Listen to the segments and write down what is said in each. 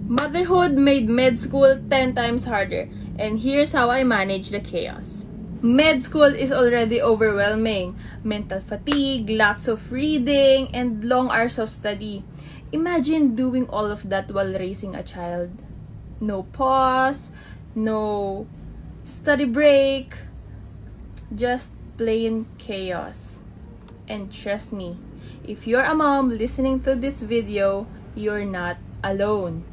Motherhood made med school 10 times harder, and here's how I manage the chaos. Med school is already overwhelming. Mental fatigue, lots of reading, and long hours of study. Imagine doing all of that while raising a child. No pause, no study break, just plain chaos. And trust me, if you're a mom listening to this video, you're not alone.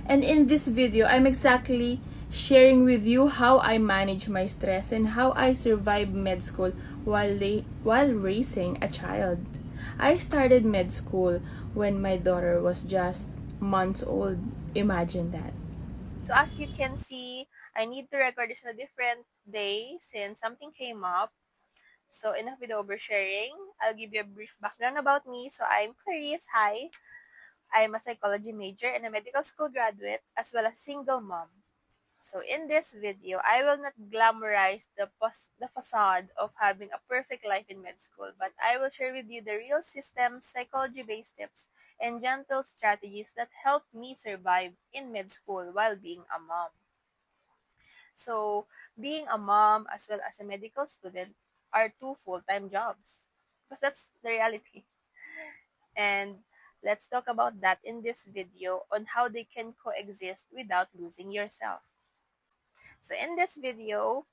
And in this video, I'm exactly sharing with you how I manage my stress and how I survive med school while raising a child. I started med school when my daughter was just months old. Imagine that. So as you can see, I need to record this on a different day since something came up. So enough with the oversharing. I'll give you a brief background about me. So I'm Clarice. Hi. I'm a psychology major and a medical school graduate as well as single mom. So in this video, I will not glamorize the facade of having a perfect life in med school, but I will share with you the real systems, psychology-based tips, and gentle strategies that help me survive in med school while being a mom. So being a mom as well as a medical student are two full-time jobs because that's the reality. And let's talk about that in this video on how they can coexist without losing yourself. So in this video,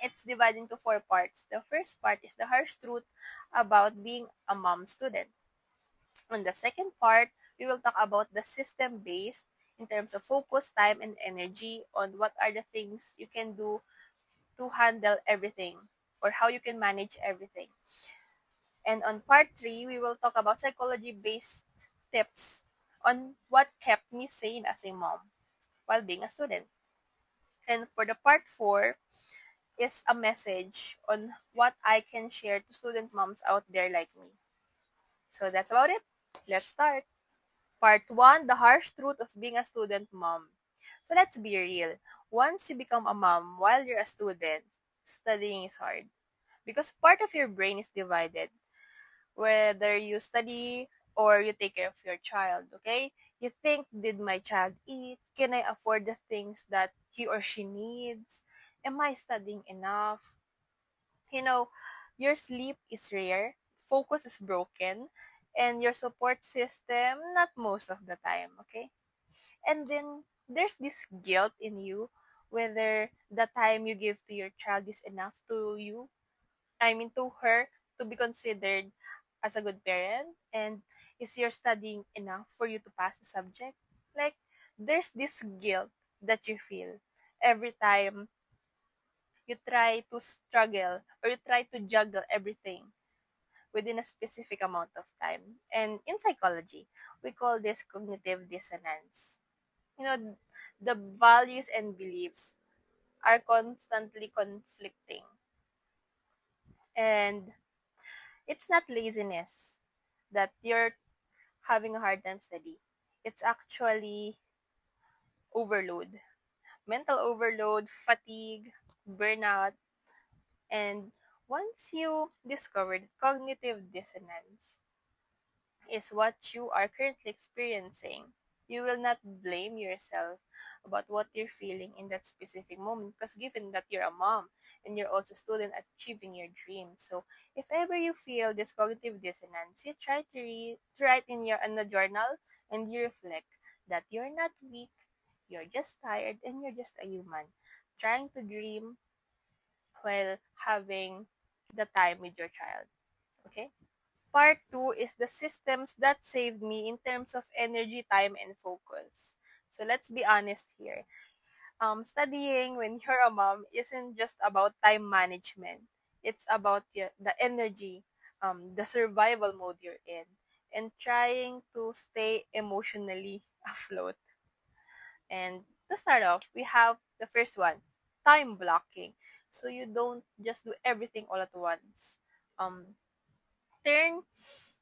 it's divided into four parts. The first part is the harsh truth about being a mom student. On the second part, we will talk about the system-based in terms of focus, time, and energy on what are the things you can do to handle everything or how you can manage everything. And on part 3, we will talk about psychology-based tips on what kept me sane as a mom while being a student. And for the part 4 is a message on what I can share to student moms out there like me. So that's about it. Let's start. Part 1, the harsh truth of being a student mom. So let's be real. Once you become a mom while you're a student, studying is hard because part of your brain is divided whether you study or you take care of your child, okay? You think, did my child eat? Can I afford the things that he or she needs? Am I studying enough? You know, your sleep is rare, focus is broken, and your support system, not most of the time, okay? And then there's this guilt in you whether the time you give to your child is enough to you, I mean to her, to be considered as a good parent, and is your studying enough for you to pass the subject? Like, there's this guilt that you feel every time you try to struggle or you try to juggle everything within a specific amount of time. And in psychology, we call this cognitive dissonance. You know, the values and beliefs are constantly conflicting. And it's not laziness that you're having a hard time study. It's actually overload. Mental overload, fatigue, burnout, and once you discover that cognitive dissonance is what you are currently experiencing, you will not blame yourself about what you're feeling in that specific moment because given that you're a mom and you're also a student achieving your dreams. So if ever you feel this cognitive dissonance, you try to write in the journal and you reflect that you're not weak, you're just tired and you're just a human trying to dream while having the time with your child. Okay? Part 2 is the systems that saved me in terms of energy, time, and focus. So let's be honest here. Studying when you're a mom isn't just about time management. It's about the energy, the survival mode you're in, and trying to stay emotionally afloat. And to start off, we have the first one, time blocking. So you don't just do everything all at once. Turn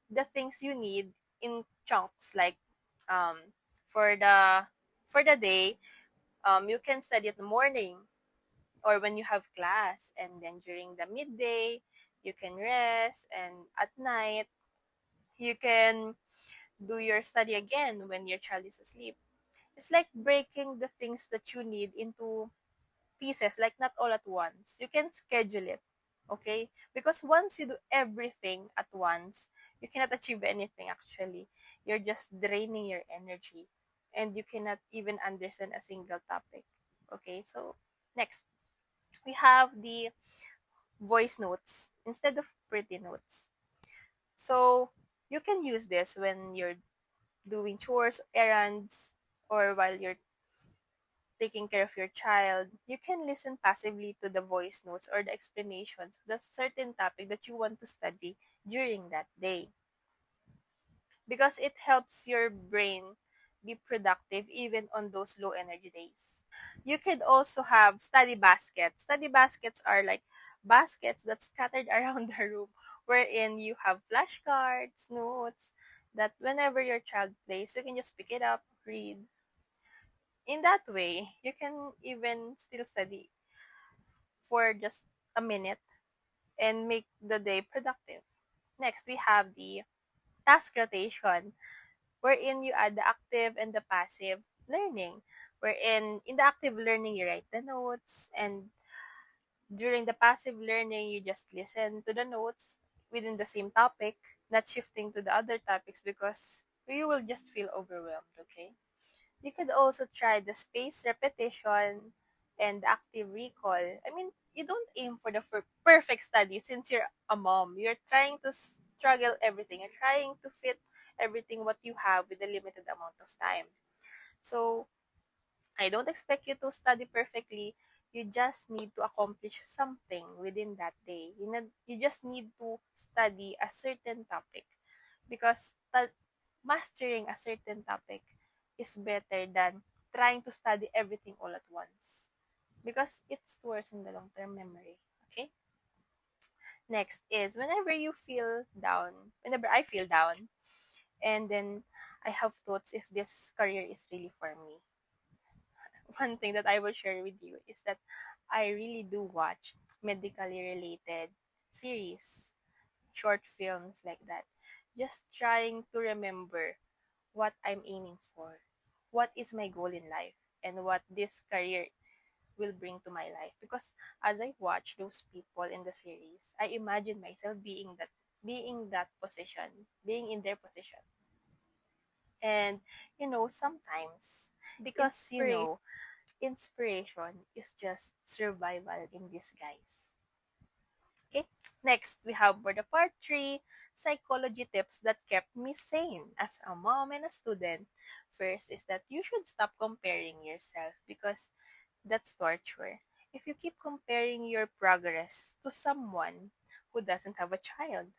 the things you need in chunks like um, for the day, you can study at the morning or when you have class, and then during the midday you can rest, and at night you can do your study again when your child is asleep. It's like breaking the things that you need into pieces, like not all at once. You can schedule it, okay? Because once you do everything at once, you cannot achieve anything actually. You're just draining your energy and you cannot even understand a single topic. Okay, so next, we have the voice notes instead of pretty notes. So you can use this when you're doing chores, errands, or while you're taking care of your child. You can listen passively to the voice notes or the explanations of the certain topic that you want to study during that day, because it helps your brain be productive even on those low energy days. You could also have study baskets. Study baskets are like baskets that's scattered around the room, wherein you have flashcards, notes, that whenever your child plays, you can just pick it up, read. In that way, you can even still study for just a minute and make the day productive. Next, we have the task rotation, wherein you add the active and the passive learning. Wherein in the active learning, you write the notes, and during the passive learning, you just listen to the notes within the same topic, not shifting to the other topics because you will just feel overwhelmed, okay? You could also try the spaced repetition and the active recall. I mean, you don't aim for the perfect study since you're a mom. You're trying to struggle everything. You're trying to fit everything what you have with a limited amount of time. So, I don't expect you to study perfectly. You just need to accomplish something within that day. You just need to study a certain topic, because mastering a certain topic is better than trying to study everything all at once, because it's worse in the long-term memory. Okay? Next is whenever I feel down, and then I have thoughts if this career is really for me. One thing that I will share with you is that I really do watch medically related series, short films like that. Just trying to remember what I'm aiming for, what is my goal in life, and what this career will bring to my life. Because as I watch those people in the series, I imagine myself being that position, being in their position. And sometimes Because, inspiration is just survival in disguise. Okay, next we have for the part 3, psychology tips that kept me sane as a mom and a student. First is that you should stop comparing yourself, because that's torture. If you keep comparing your progress to someone who doesn't have a child,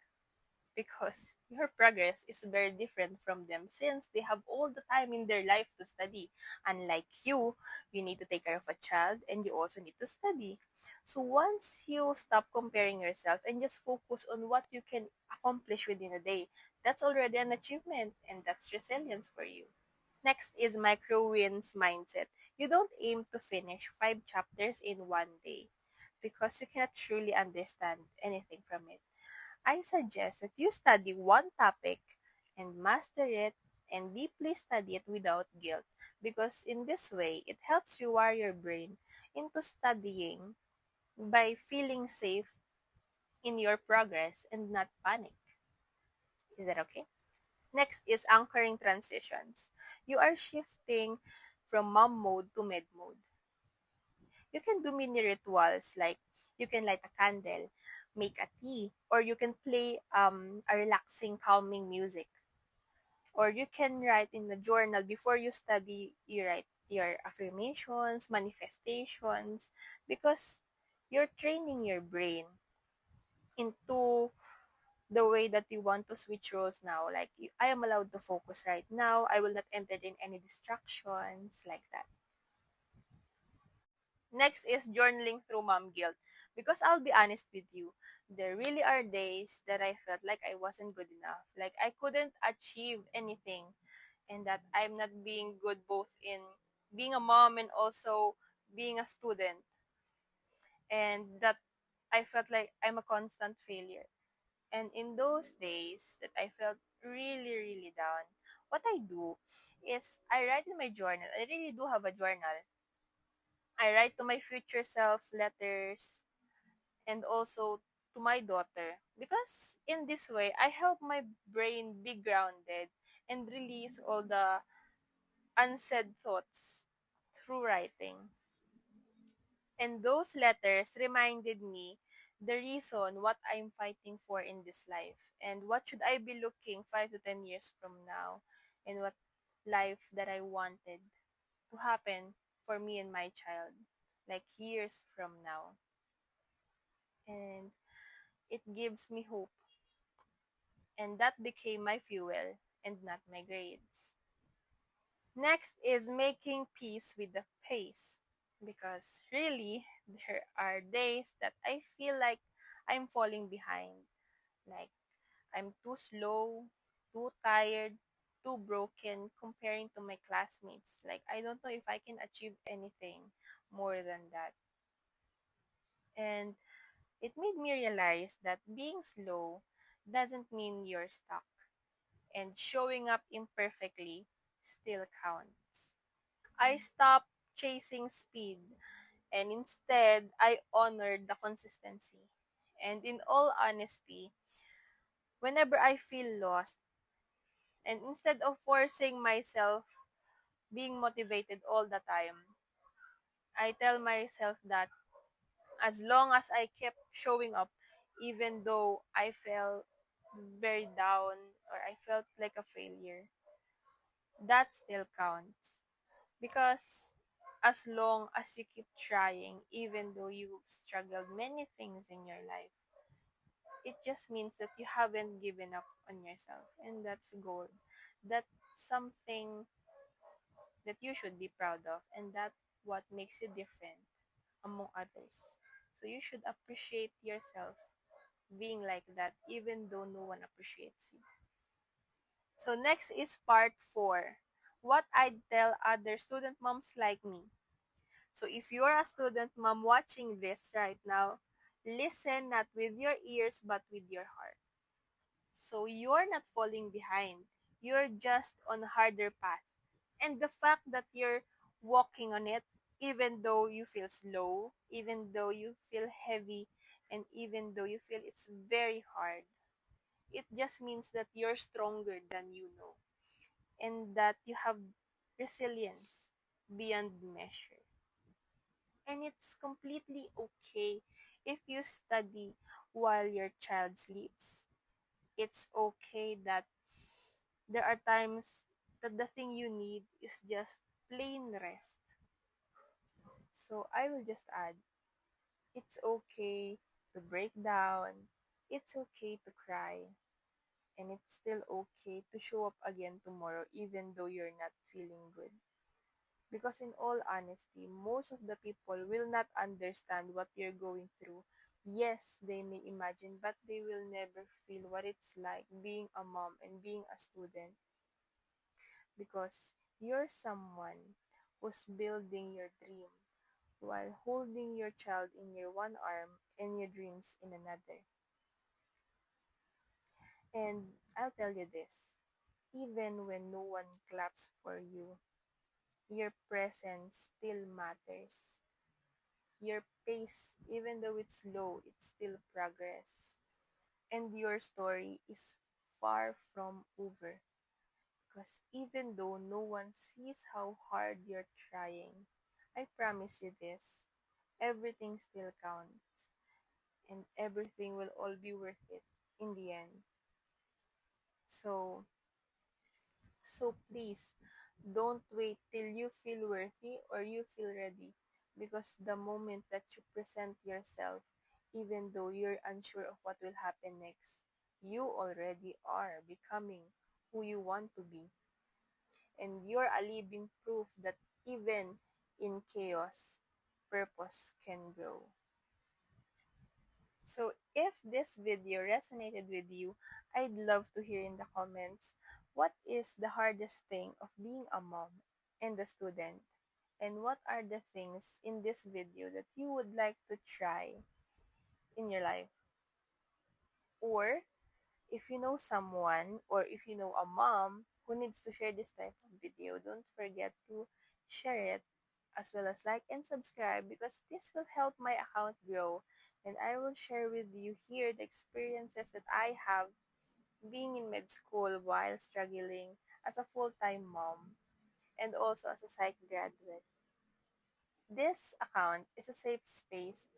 because your progress is very different from them since they have all the time in their life to study. Unlike you need to take care of a child and you also need to study. So once you stop comparing yourself and just focus on what you can accomplish within a day, that's already an achievement, and that's resilience for you. Next is micro wins mindset. You don't aim to finish 5 chapters in one day, because you cannot truly understand anything from it. I suggest that you study one topic and master it, and deeply study it without guilt, because in this way, it helps you wire your brain into studying by feeling safe in your progress and not panic. Is that okay? Next is anchoring transitions. You are shifting from mom mode to med mode. You can do mini rituals, like you can light a candle, make a tea, or you can play a relaxing, calming music. Or you can write in the journal before you study. You write your affirmations, manifestations, because you're training your brain into the way that you want to switch roles now. Like, I am allowed to focus right now. I will not enter in any distractions, like that. Next is journaling through mom guilt. Because I'll be honest with you, there really are days that I felt like I wasn't good enough. Like I couldn't achieve anything, and that I'm not being good both in being a mom and also being a student. And that I felt like I'm a constant failure. And in those days that I felt really, really down, what I do is I write in my journal. I really do have a journal. I write to my future self letters and also to my daughter, because in this way I help my brain be grounded and release all the unsaid thoughts through writing. And those letters reminded me the reason what I'm fighting for in this life and what should I be looking 5 to 10 years from now, and what life that I wanted to happen for me and my child like years from now. And it gives me hope, and that became my fuel and not my grades. Next is making peace with the pace, because really there are days that I feel like I'm falling behind, like I'm too slow, too tired, too broken comparing to my classmates. Like I don't know if I can achieve anything more than that. And it made me realize that being slow doesn't mean you're stuck, and showing up imperfectly still counts. I stopped chasing speed, and instead I honored the consistency. And in all honesty, whenever I feel lost, and instead of forcing myself being motivated all the time, I tell myself that as long as I kept showing up, even though I felt very down or I felt like a failure, that still counts. Because as long as you keep trying, even though you've struggled many things in your life, it just means that you haven't given up on yourself. And that's gold. That's something that you should be proud of. And that's what makes you different among others. So you should appreciate yourself being like that, even though no one appreciates you. So next is part 4. What I'd tell other student moms like me. So if you're a student mom watching this right now, listen not with your ears but with your heart. So you're not falling behind. You're just on a harder path. And the fact that you're walking on it, even though you feel slow, even though you feel heavy, and even though you feel it's very hard, it just means that you're stronger than you know, and that you have resilience beyond measure. And it's completely okay if you study while your child sleeps. It's okay that there are times that the thing you need is just plain rest. So I will just add, it's okay to break down, it's okay to cry, and it's still okay to show up again tomorrow even though you're not feeling good. Because in all honesty, most of the people will not understand what you're going through. Yes, they may imagine, but they will never feel what it's like being a mom and being a student, because you're someone who's building your dream while holding your child in your one arm and your dreams in another. And I'll tell you this, even when no one claps for you, your presence still matters. Your pace, even though it's slow, it's still progress. And your story is far from over. Because even though no one sees how hard you're trying, I promise you this, everything still counts. And everything will all be worth it in the end. So, so please, don't wait till you feel worthy or you feel ready, because the moment that you present yourself, even though you're unsure of what will happen next, you already are becoming who you want to be. And you're a living proof that even in chaos, purpose can grow. So if this video resonated with you, I'd love to hear in the comments, what is the hardest thing of being a mom and a student? And what are the things in this video that you would like to try in your life? Or if you know someone, or if you know a mom who needs to share this type of video. Don't forget to share it as well as like and subscribe because this will help my account grow, and I will share with you here the experiences that I have being in med school while struggling as a full-time mom and also as a psych graduate. This account is a safe space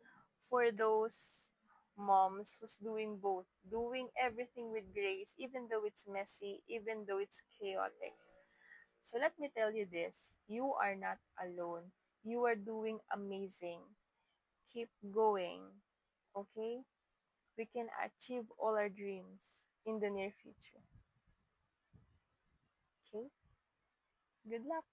for those moms who's doing both, doing everything with grace, even though it's messy, even though it's chaotic. So let me tell you this, you are not alone. You are doing amazing. Keep going, okay? We can achieve all our dreams in the near future, okay? Good luck.